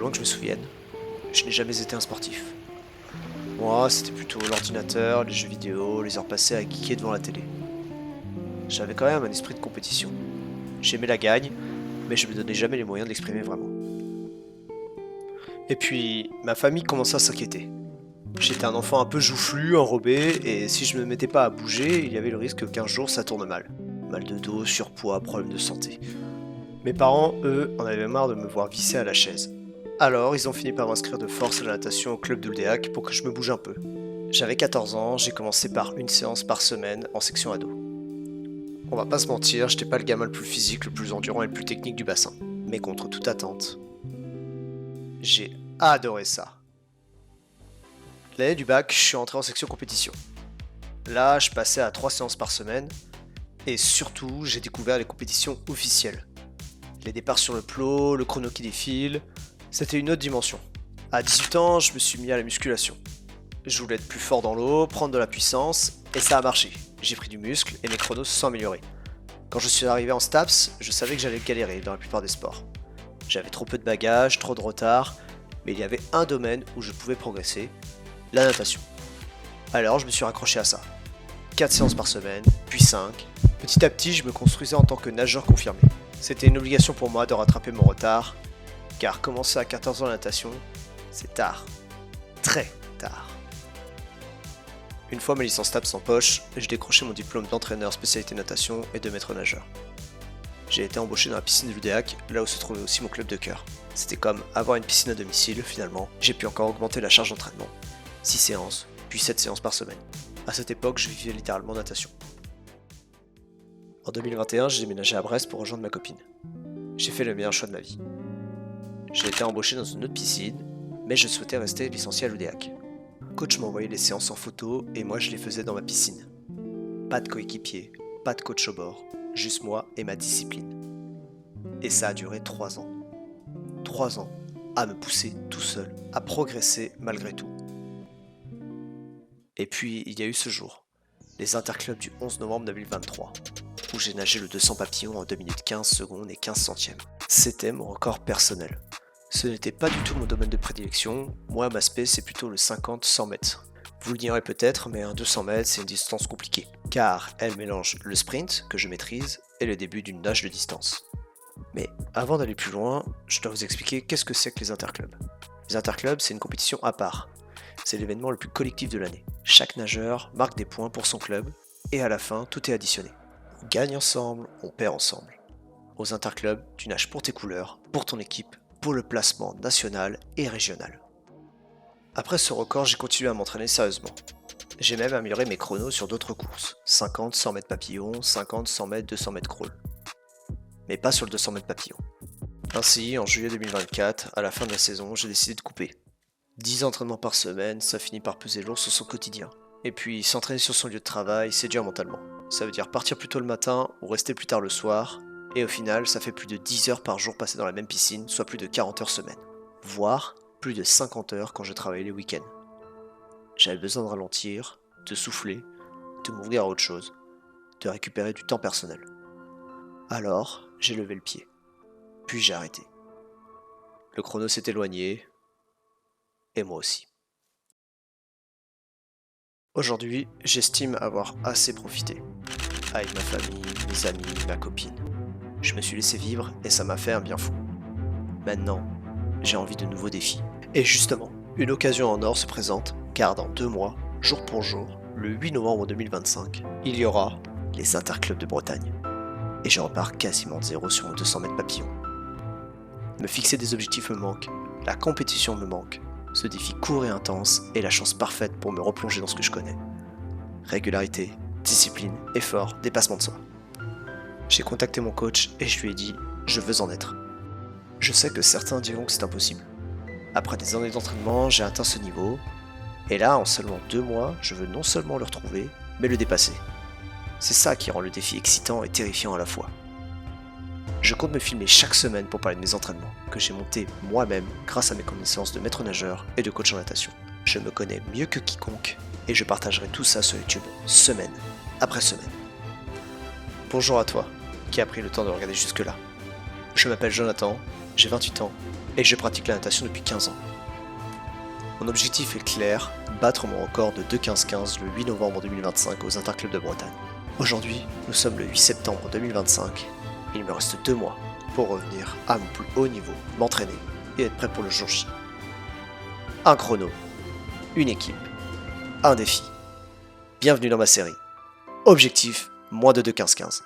loin que je me souvienne, je n'ai jamais été un sportif. Moi, c'était plutôt l'ordinateur, les jeux vidéo, les heures passées à geeker devant la télé. J'avais quand même un esprit de compétition. J'aimais la gagne, mais je me donnais jamais les moyens de l'exprimer vraiment. Et puis, ma famille commença à s'inquiéter. J'étais un enfant un peu joufflu, enrobé, et si je ne me mettais pas à bouger, il y avait le risque qu'un jour ça tourne mal. Mal de dos, surpoids, problèmes de santé. Mes parents, eux, en avaient marre de me voir visser à la chaise. Alors, ils ont fini par m'inscrire de force à la natation au club de l'Oudéac pour que je me bouge un peu. J'avais 14 ans, j'ai commencé par une séance par semaine en section ado. On va pas se mentir, j'étais pas le gamin le plus physique, le plus endurant et le plus technique du bassin. Mais contre toute attente, j'ai adoré ça. L'année du bac, je suis entré en section compétition. Là, je passais à 3 séances par semaine, et surtout, j'ai découvert les compétitions officielles. Les départs sur le plot, le chrono qui défile, c'était une autre dimension. À 18 ans, je me suis mis à la musculation. Je voulais être plus fort dans l'eau, prendre de la puissance, et ça a marché. J'ai pris du muscle et mes chronos se sont améliorés. Quand je suis arrivé en STAPS, je savais que j'allais galérer dans la plupart des sports. J'avais trop peu de bagages, trop de retard, mais il y avait un domaine où je pouvais progresser, la natation. Alors je me suis raccroché à ça. 4 séances par semaine, puis 5. Petit à petit, je me construisais en tant que nageur confirmé. C'était une obligation pour moi de rattraper mon retard, car commencer à 14 ans la natation, c'est tard. Très tard. Une fois ma licence STAPS en poche, j'ai décroché mon diplôme d'entraîneur spécialité natation et de maître nageur. J'ai été embauché dans la piscine de l'Oudéac, là où se trouvait aussi mon club de cœur. C'était comme avoir une piscine à domicile, finalement. J'ai pu encore augmenter la charge d'entraînement. 6 séances, puis 7 séances par semaine. À cette époque, je vivais littéralement natation. En 2021, j'ai déménagé à Brest pour rejoindre ma copine. J'ai fait le meilleur choix de ma vie. J'ai été embauché dans une autre piscine, mais je souhaitais rester licencié à l'Oudéac. Le coach m'envoyait les séances en photo et moi je les faisais dans ma piscine. Pas de coéquipier, pas de coach au bord, juste moi et ma discipline. Et ça a duré 3 ans. 3 ans à me pousser tout seul, à progresser malgré tout. Et puis il y a eu ce jour, les interclubs du 11 novembre 2023, où j'ai nagé le 200 papillons en 2 minutes 15 secondes et 15 centièmes. C'était mon record personnel. Ce n'était pas du tout mon domaine de prédilection, moi ma spé c'est plutôt le 50-100 mètres. Vous l'ignorez peut-être, mais un 200 mètres c'est une distance compliquée, car elle mélange le sprint, que je maîtrise, et le début d'une nage de distance. Mais avant d'aller plus loin, je dois vous expliquer qu'est-ce que c'est que les interclubs. Les interclubs c'est une compétition à part. C'est l'événement le plus collectif de l'année. Chaque nageur marque des points pour son club, et à la fin tout est additionné. On gagne ensemble, on perd ensemble. Aux interclubs, tu nages pour tes couleurs, pour ton équipe, pour le placement national et régional. Après ce record, j'ai continué à m'entraîner sérieusement. J'ai même amélioré mes chronos sur d'autres courses, 50-100 mètres papillon, 50-100 mètres 200 mètres crawl. Mais pas sur le 200 mètres papillon. Ainsi, en juillet 2024, à la fin de la saison, j'ai décidé de couper. 10 entraînements par semaine, ça finit par peser lourd sur son quotidien. Et puis, s'entraîner sur son lieu de travail, c'est dur mentalement. Ça veut dire partir plus tôt le matin ou rester plus tard le soir, et au final, ça fait plus de 10 heures par jour passées dans la même piscine, soit plus de 40 heures semaine. Voire plus de 50 heures quand je travaillais les week-ends. J'avais besoin de ralentir, de souffler, de m'ouvrir à autre chose, de récupérer du temps personnel. Alors, j'ai levé le pied. Puis j'ai arrêté. Le chrono s'est éloigné, et moi aussi. Aujourd'hui, j'estime avoir assez profité. Avec ma famille, mes amis, ma copine. Je me suis laissé vivre et ça m'a fait un bien fou. Maintenant, j'ai envie de nouveaux défis. Et justement, une occasion en or se présente, car dans 2 mois, jour pour jour, le 8 novembre 2025, il y aura les Interclubs de Bretagne. Et je repars quasiment de zéro sur mon 200 mètres papillon. Me fixer des objectifs me manque, la compétition me manque, ce défi court et intense est la chance parfaite pour me replonger dans ce que je connais. Régularité, discipline, effort, dépassement de soi. J'ai contacté mon coach et je lui ai dit « je veux en être ». Je sais que certains diront que c'est impossible. Après des années d'entraînement, j'ai atteint ce niveau, et là, en seulement 2 mois, je veux non seulement le retrouver, mais le dépasser. C'est ça qui rend le défi excitant et terrifiant à la fois. Je compte me filmer chaque semaine pour parler de mes entraînements, que j'ai montés moi-même grâce à mes connaissances de maître nageur et de coach en natation. Je me connais mieux que quiconque, et je partagerai tout ça sur YouTube, semaine après semaine. Bonjour à toi, qui a pris le temps de regarder jusque-là. Je m'appelle Jonathan, j'ai 28 ans et je pratique la natation depuis 15 ans. Mon objectif est clair, battre mon record de 2,15,15 le 8 novembre 2025 aux Interclubs de Bretagne. Aujourd'hui, nous sommes le 8 septembre 2025 et il me reste 2 mois pour revenir à mon plus haut niveau, m'entraîner et être prêt pour le jour J. Un chrono, une équipe, un défi. Bienvenue dans ma série. Objectif, moins de 2,15,15.